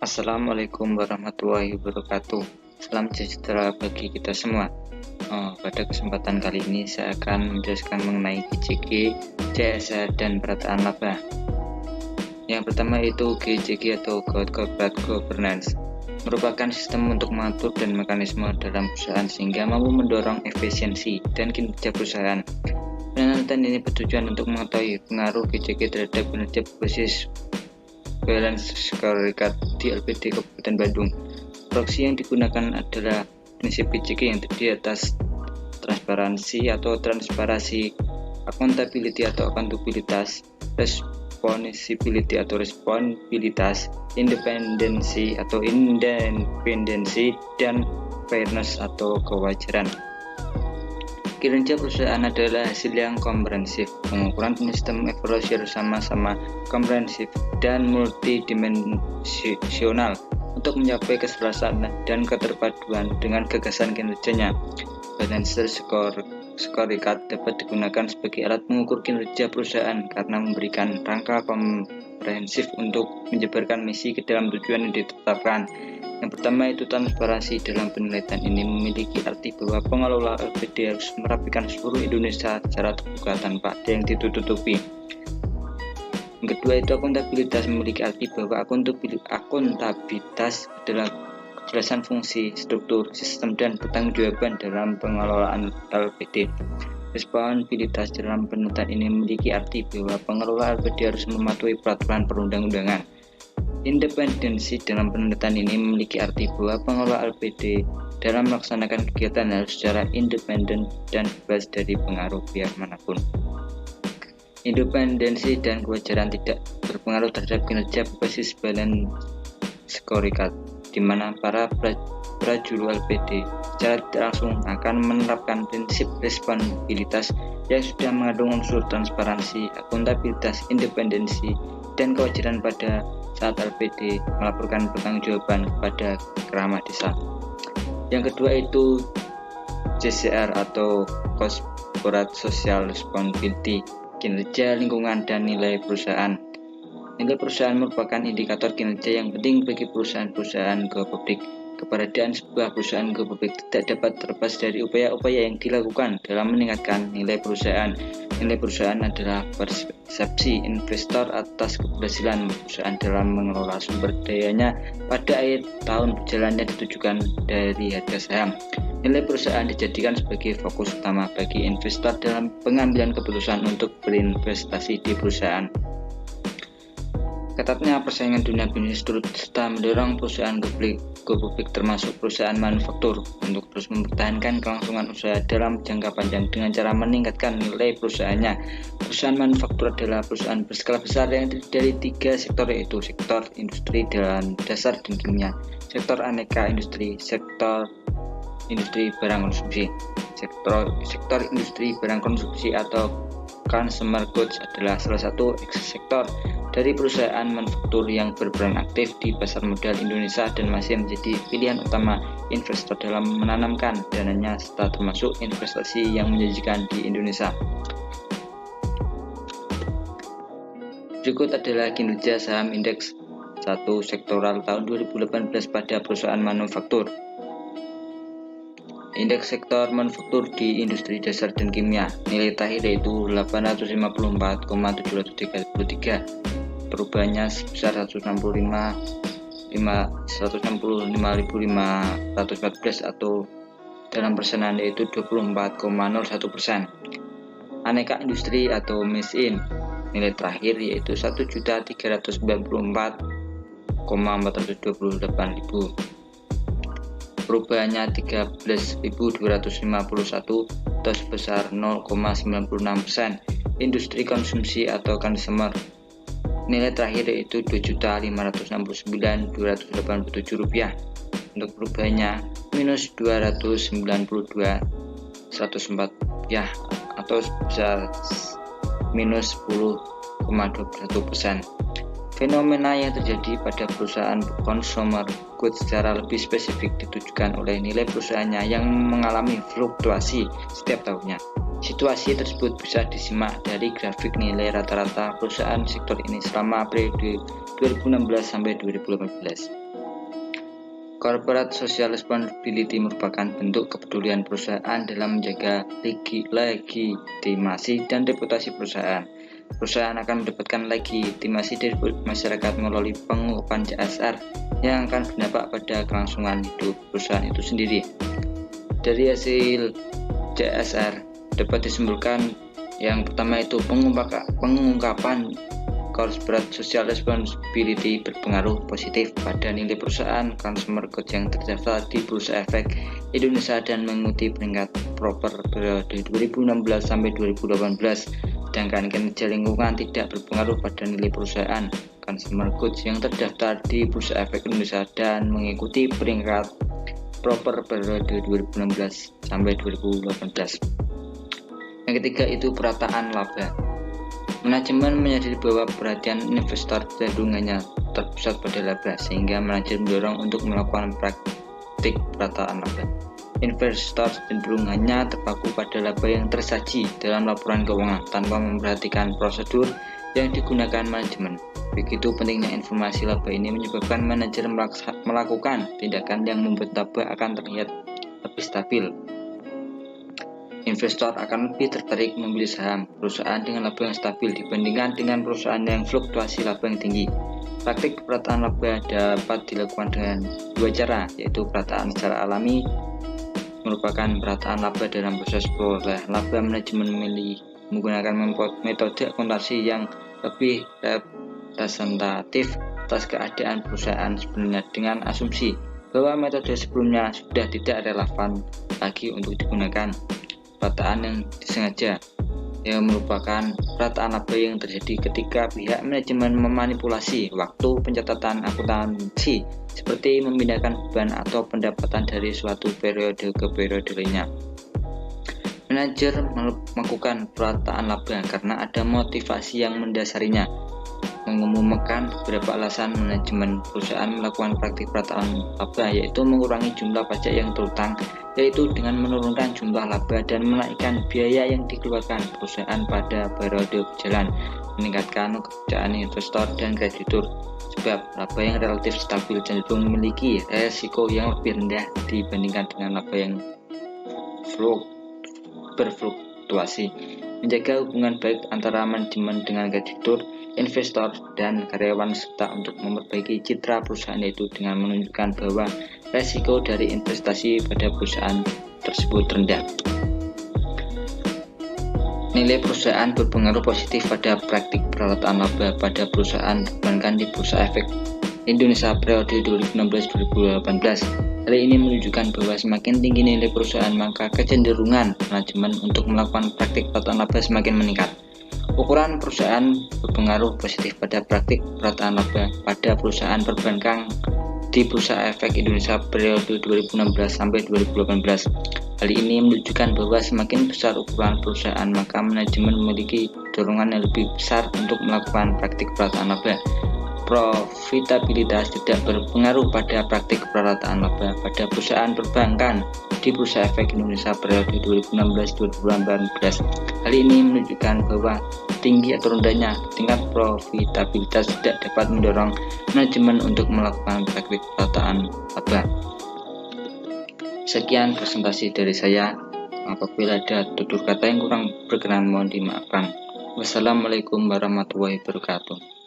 Assalamualaikum warahmatullahi wabarakatuh. Salam sejahtera bagi kita semua. Pada kesempatan kali ini saya akan menjelaskan mengenai GCG, CSR, dan perataan laba. Yang pertama itu GCG atau Corporate Governance, merupakan sistem untuk mengatur dan mekanisme dalam perusahaan sehingga mampu mendorong efisiensi dan kinerja perusahaan. Penelitian ini bertujuan untuk mengetahui pengaruh GCG terhadap kinerja berbasis balance scorecard di LPD Kabupaten Bandung. Proksi yang digunakan adalah prinsip GCG yang terdiri atas transparansi, accountability atau akuntabilitas, responsibility atau responsibilitas, independensi atau independensi, dan fairness atau kewajaran. Kinerja perusahaan adalah hasil yang komprehensif. Pengukuran sistem evaluasi sama-sama komprehensif dan multidimensional untuk mencapai kesuksesan dan keterpaduan dengan gagasan kinerjanya. Balance scorecard dapat digunakan sebagai alat mengukur kinerja perusahaan karena memberikan rangka komprehensif untuk menjabarkan misi ke dalam tujuan yang ditetapkan. Yang pertama itu transparansi. Dalam penelitian ini memiliki arti bahwa pengelola LPD harus merapikan seluruh Indonesia secara terbuka tanpa ada yang ditutupi. Yang kedua itu akuntabilitas, memiliki arti bahwa akuntabilitas adalah kejelasan fungsi, struktur, sistem, dan pertanggungjawaban dalam pengelolaan LPD. Responsibilitas dalam penelitian ini memiliki arti bahwa pengelola LPD harus mematuhi peraturan perundang-undangan. Independensi dalam penelitian ini memiliki arti bahwa pengelola LPD dalam melaksanakan kegiatan harus secara independen dan bebas dari pengaruh pihak manapun. Independensi dan kewajaran tidak berpengaruh terhadap kinerja berbasis balance scorecard, di mana para prajuru LPD secara tidak langsung akan menerapkan prinsip responsibilitas yang sudah mengandung unsur transparansi, akuntabilitas, independensi, dan kewajaran pada saat LPD melaporkan pertanggungjawaban kepada keramat desa. Yang kedua itu CSR atau Corporate Social Responsibility, kinerja lingkungan dan nilai perusahaan. Nilai perusahaan merupakan indikator kinerja yang penting bagi perusahaan-perusahaan go public. Keberadaan sebuah perusahaan go public tidak dapat terlepas dari upaya-upaya yang dilakukan dalam meningkatkan nilai perusahaan. Nilai perusahaan adalah persepsi investor atas keberhasilan perusahaan dalam mengelola sumber dayanya pada akhir tahun berjalannya ditujukan dari harga saham. Nilai perusahaan dijadikan sebagai fokus utama bagi investor dalam pengambilan keputusan untuk berinvestasi di perusahaan. Ketatnya persaingan dunia bisnis turut serta mendorong perusahaan go public termasuk perusahaan manufaktur untuk terus mempertahankan kelangsungan usaha dalam jangka panjang dengan cara meningkatkan nilai perusahaannya. Perusahaan manufaktur adalah perusahaan berskala besar yang terdiri dari 3 sektor, yaitu sektor industri dan dasar dan kimia, sektor aneka industri, sektor industri barang konsumsi. Sektor industri barang konsumsi atau consumer goods adalah salah satu sektor dari perusahaan manufaktur yang berperan aktif di pasar modal Indonesia dan masih menjadi pilihan utama investor dalam menanamkan dananya serta termasuk investasi yang menjanjikan di Indonesia. Berikut adalah kinerja saham indeks 1 sektoral tahun 2018 pada perusahaan manufaktur. Indeks sektor manufaktur di industri dasar dan kimia, nilai terakhir yaitu 854,733, perubahannya sebesar 165.514 atau dalam persenan yaitu 24,01%. Aneka industri atau mesin, nilai terakhir yaitu 1.394,428.000, perubahannya 13.251 atau sebesar 0,96%. Industri konsumsi atau consumer, nilai terakhir yaitu Rp2.569.287, untuk perubahannya minus 292.104 atau sebesar minus 10,21%. Fenomena yang terjadi pada perusahaan consumer goods secara lebih spesifik ditujukan oleh nilai perusahaannya yang mengalami fluktuasi setiap tahunnya. Situasi tersebut bisa disimak dari grafik nilai rata-rata perusahaan sektor ini selama periode 2016 sampai 2018. Corporate Social Responsibility merupakan bentuk kepedulian perusahaan dalam menjaga legitimasi dan reputasi perusahaan. Perusahaan akan mendapatkan legitimasi dari masyarakat melalui pengungkapan CSR yang akan berdampak pada kelangsungan hidup perusahaan itu sendiri. Dari hasil CSR dapat disimpulkan yang pertama itu pengungkapan corporate social responsibility berpengaruh positif pada nilai perusahaan consumer goods yang terdaftar di Bursa Efek Indonesia dan mengikuti peringkat proper periode 2016 sampai 2018. Sedangkan kinerja lingkungan tidak berpengaruh pada nilai perusahaan consumer goods yang terdaftar di Bursa Efek Indonesia dan mengikuti peringkat proper periode 2016 sampai 2018. Yang ketiga itu perataan laba. Manajemen menyadari bahwa perhatian investor cenderungannya terpusat pada laba, sehingga manajemen mendorong untuk melakukan praktik perataan laba. Investor cenderung hanya terpaku pada laba yang tersaji dalam laporan keuangan tanpa memperhatikan prosedur yang digunakan manajemen. Begitu pentingnya informasi laba ini menyebabkan manajer melakukan tindakan yang membuat laba akan terlihat lebih stabil. Investor akan lebih tertarik membeli saham perusahaan dengan laba yang stabil dibandingkan dengan perusahaan yang fluktuasi laba yang tinggi. Praktik perataan laba dapat dilakukan dengan dua cara, yaitu perataan secara alami merupakan perataan laba dalam proses peroleh laba. Manajemen memilih menggunakan metode akuntansi yang lebih representatif atas keadaan perusahaan sebenarnya dengan asumsi bahwa metode sebelumnya sudah tidak relevan lagi untuk digunakan. Perataan yang disengaja yang merupakan perataan laba yang terjadi ketika pihak manajemen memanipulasi waktu pencatatan akuntansi seperti memindahkan beban atau pendapatan dari suatu periode ke periode lainnya. Manajer melakukan perataan laba karena ada motivasi yang mendasarinya. Mengumumkan beberapa alasan manajemen perusahaan melakukan praktik perataan laba, yaitu mengurangi jumlah pajak yang terutang, yaitu dengan menurunkan jumlah laba dan menaikkan biaya yang dikeluarkan perusahaan pada periode berjalan, meningkatkan kepercayaan investor dan kreditur. Sebab laba yang relatif stabil cenderung memiliki resiko yang lebih rendah dibandingkan dengan laba yang berfluktuasi. Menjaga hubungan baik antara manajemen dengan kreditur, investor, dan karyawan, serta untuk memperbaiki citra perusahaan yaitu dengan menunjukkan bahwa resiko dari investasi pada perusahaan tersebut rendah. Nilai perusahaan berpengaruh positif pada praktik perataan laba pada perusahaan dibandingkan di Bursa Efek Indonesia periode 2016-2018. Hal ini menunjukkan bahwa semakin tinggi nilai perusahaan, maka kecenderungan manajemen untuk melakukan praktik perataan laba semakin meningkat. Ukuran perusahaan berpengaruh positif pada praktik perataan laba pada perusahaan perbankan di Bursa Efek Indonesia periode 2016 sampai 2018. Hal ini menunjukkan bahwa semakin besar ukuran perusahaan, maka manajemen memiliki dorongan yang lebih besar untuk melakukan praktik perataan laba. Profitabilitas tidak berpengaruh pada praktik perataan laba pada perusahaan perbankan di Bursa Efek Indonesia periode 2016-2018. Hal ini menunjukkan bahwa tinggi atau rendahnya tingkat profitabilitas tidak dapat mendorong manajemen untuk melakukan praktik perataan laba. Sekian presentasi dari saya. Apabila ada tutur kata yang kurang berkenan mohon dimaafkan. Wassalamualaikum warahmatullahi wabarakatuh.